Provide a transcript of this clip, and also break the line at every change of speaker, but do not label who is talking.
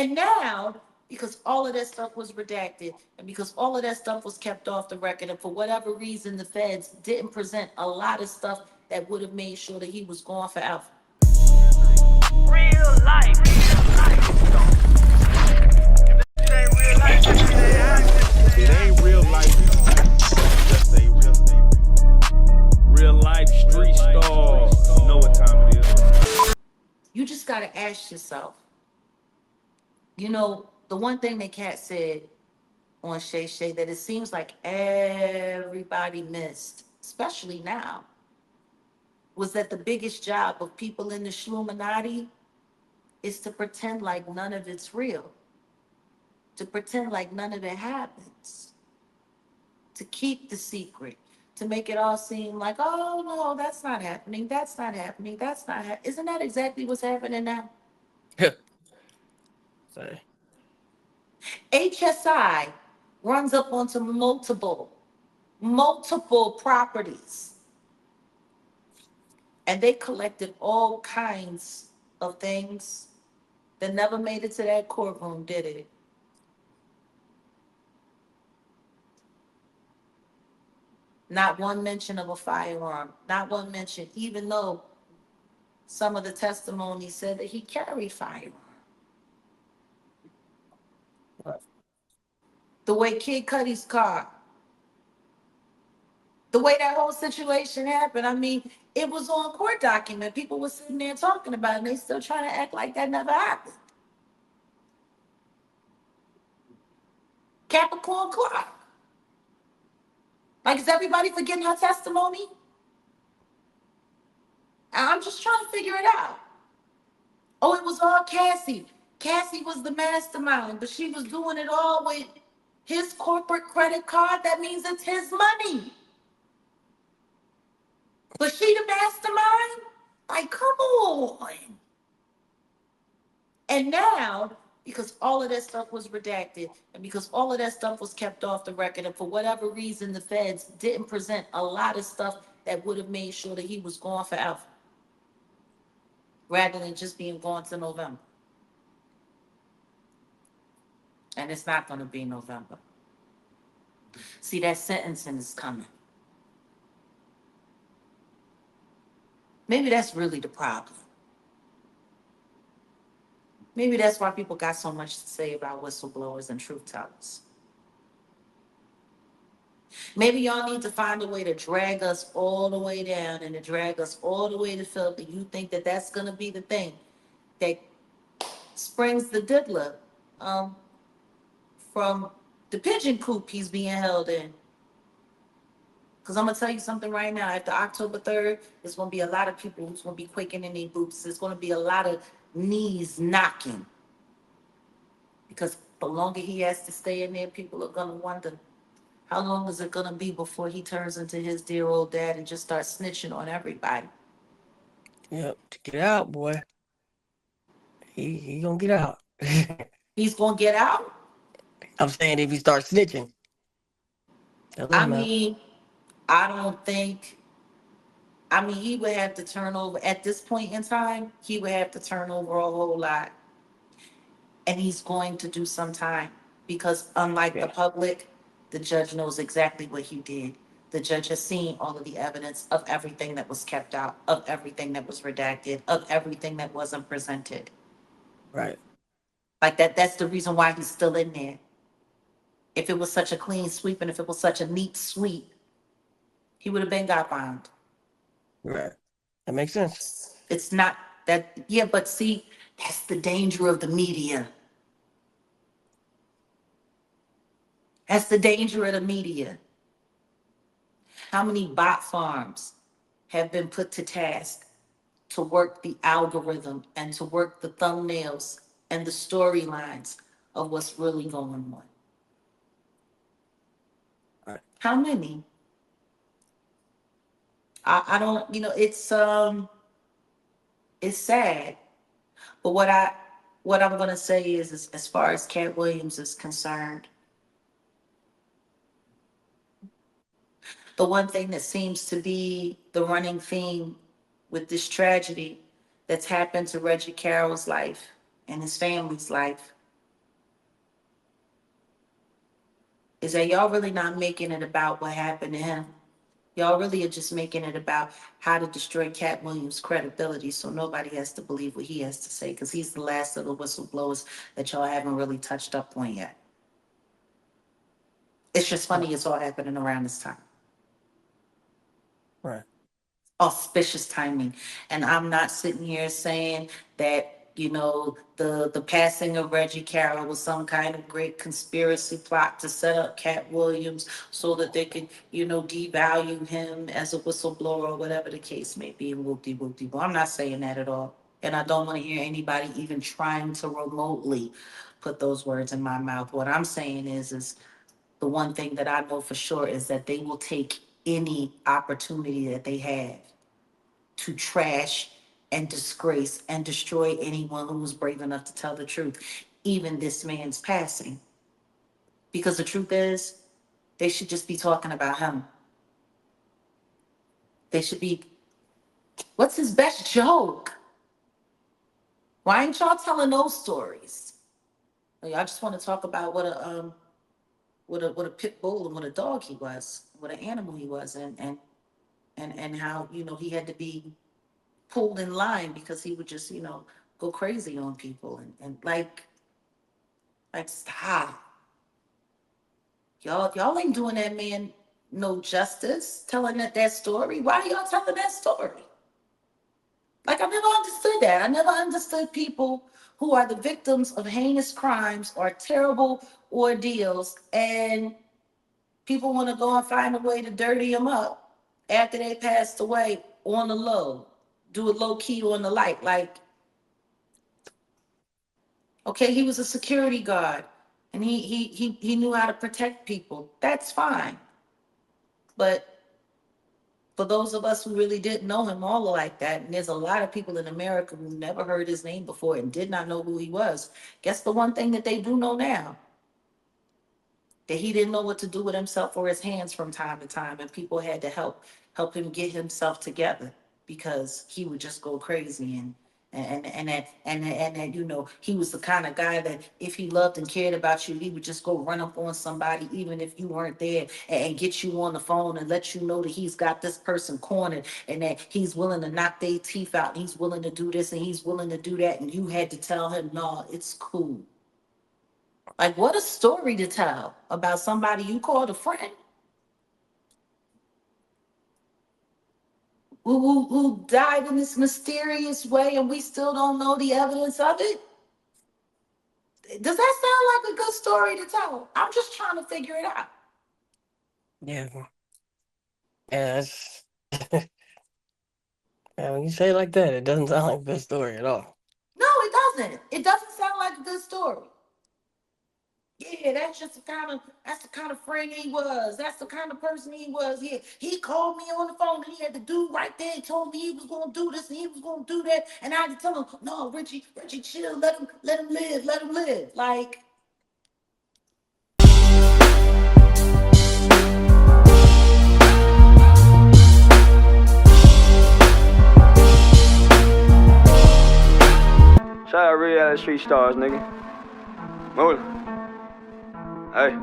And now, because all of that stuff was redacted and because all of that stuff was kept off the record, and for whatever reason, the feds didn't present a lot of stuff that would have made sure that he was gone forever.
Real life.
If it ain't real life, just ain't real life. Street Starz. You know what time it is.
You just got to ask yourself, you know, the one thing that Kat said on Shay Shay that it seems like everybody missed, especially now, was that the biggest job of people in the Shluminati is to pretend like none of it's real, to pretend like none of it happens, to keep the secret, to make it all seem like, oh no, that's not happening, that's not happening, that's not happening. Isn't that exactly what's happening now?
Sorry.
HSI runs up onto multiple properties, and they collected all kinds of things that never made it to that courtroom, did it? Not one mention of a firearm, not one mention, even though some of the testimony said that he carried firearm. The way Kid Cudi's car, the way that whole situation happened, I mean, it was on court document. People were sitting there talking about it, and they still trying to act like that never happened. Capricorn Clark. Like, is everybody forgetting her testimony? I'm just trying to figure it out. Oh, it was all Cassie. Cassie was the mastermind, but she was doing it all with his corporate credit card. That means it's his money. But she the mastermind? Like, come on. And now, because all of that stuff was redacted and because all of that stuff was kept off the record, and for whatever reason, the feds didn't present a lot of stuff that would have made sure that he was gone forever, rather than just being gone to November. And it's not going to be November. See, that sentencing is coming. Maybe that's really the problem. Maybe that's why people got so much to say about whistleblowers and truth tellers. Maybe y'all need to find a way to drag us all the way down and to drag us all the way to filthy. You think that that's going to be the thing that springs the diddler from the pigeon coop he's being held in. Because I'm going to tell you something right now. After October 3rd, there's going to be a lot of people who's going to be quaking in their boots. There's going to be a lot of knees knocking. Because the longer he has to stay in there, people are going to wonder, how long is it going to be before he turns into his dear old dad and just starts snitching on everybody?
Yep, to get out, boy. He gonna get out.
He's going to get out?
I'm saying if he starts snitching.
I mean, I don't think, he would have to turn over, at this point in time, he would have to turn over a whole lot. And he's going to do some time because unlike the public, the judge knows exactly what he did. The judge has seen all of the evidence of everything that was kept out, of everything that was redacted, of everything that wasn't presented.
Right.
Like that's the reason why he's still in there. If it was such a clean sweep and if it was such a neat sweep, he would have been got bombed.
Right. That makes sense.
It's not that, yeah, but see, that's the danger of the media. That's the danger of the media. How many bot farms have been put to task to work the algorithm and to work the thumbnails and the storylines of what's really going on?
Right.
How many? I don't, it's sad. But what I'm gonna say is as far as Cat Williams is concerned, the one thing that seems to be the running theme with this tragedy that's happened to Reggie Carol's life and his family's life is that y'all really not making it about what happened to him. Y'all really are just making it about how to destroy Cat Williams' credibility so nobody has to believe what he has to say because he's the last of the whistleblowers that y'all haven't really touched up on yet. It's just funny it's all happening around this time.
Right.
Auspicious timing. And I'm not sitting here saying that, the passing of Reggie Carol was some kind of great conspiracy plot to set up Cat Williams so that they could, devalue him as a whistleblower or whatever the case may be. And whoop de whoop de. I'm not saying that at all. And I don't want to hear anybody even trying to remotely put those words in my mouth. What I'm saying is the one thing that I know for sure is that they will take any opportunity that they have to trash and disgrace and destroy anyone who was brave enough to tell the truth, even this man's passing. Because the truth is, they should just be talking about him. They should be, what's his best joke? Why ain't y'all telling those stories? Y'all just want to talk about what a pit bull and what a dog he was, what an animal he was, and how he had to be pulled in line because he would just go crazy on people and like stop. Y'all ain't doing that man no justice telling that story. Why are y'all telling that story? Like I never understood that. I never understood people who are the victims of heinous crimes or terrible ordeals and people want to go and find a way to dirty them up after they passed away on the low, do it low key on the light. Like, okay, he was a security guard and he knew how to protect people. That's fine. But for those of us who really didn't know him all like that, and there's a lot of people in America who never heard his name before and did not know who he was. Guess the one thing that they do know now? That he didn't know what to do with himself or his hands from time to time, and people had to help him get himself together because he would just go crazy and he was the kind of guy that if he loved and cared about you, he would just go run up on somebody even if you weren't there and get you on the phone and let you know that he's got this person cornered and that he's willing to knock their teeth out and he's willing to do this and he's willing to do that, and you had to tell him, no, it's cool. Like, what a story to tell about somebody you called a friend who died in this mysterious way and we still don't know the evidence of it. Does that sound like a good story to tell? I'm just trying to figure it out.
Yeah. Yeah, that's yeah, when you say it like that, it doesn't sound like a good story at all.
No, it doesn't. It doesn't sound like a good story. Yeah, that's the kind of friend he was. That's the kind of person he was. He called me on the phone and he had the dude right there. He told me he was gonna do this and he was gonna do that. And I had to tell him, no, Richie, chill, let him live, let him live. Like,
Shout out Reallyfe Street Stars, nigga. Move. Hey.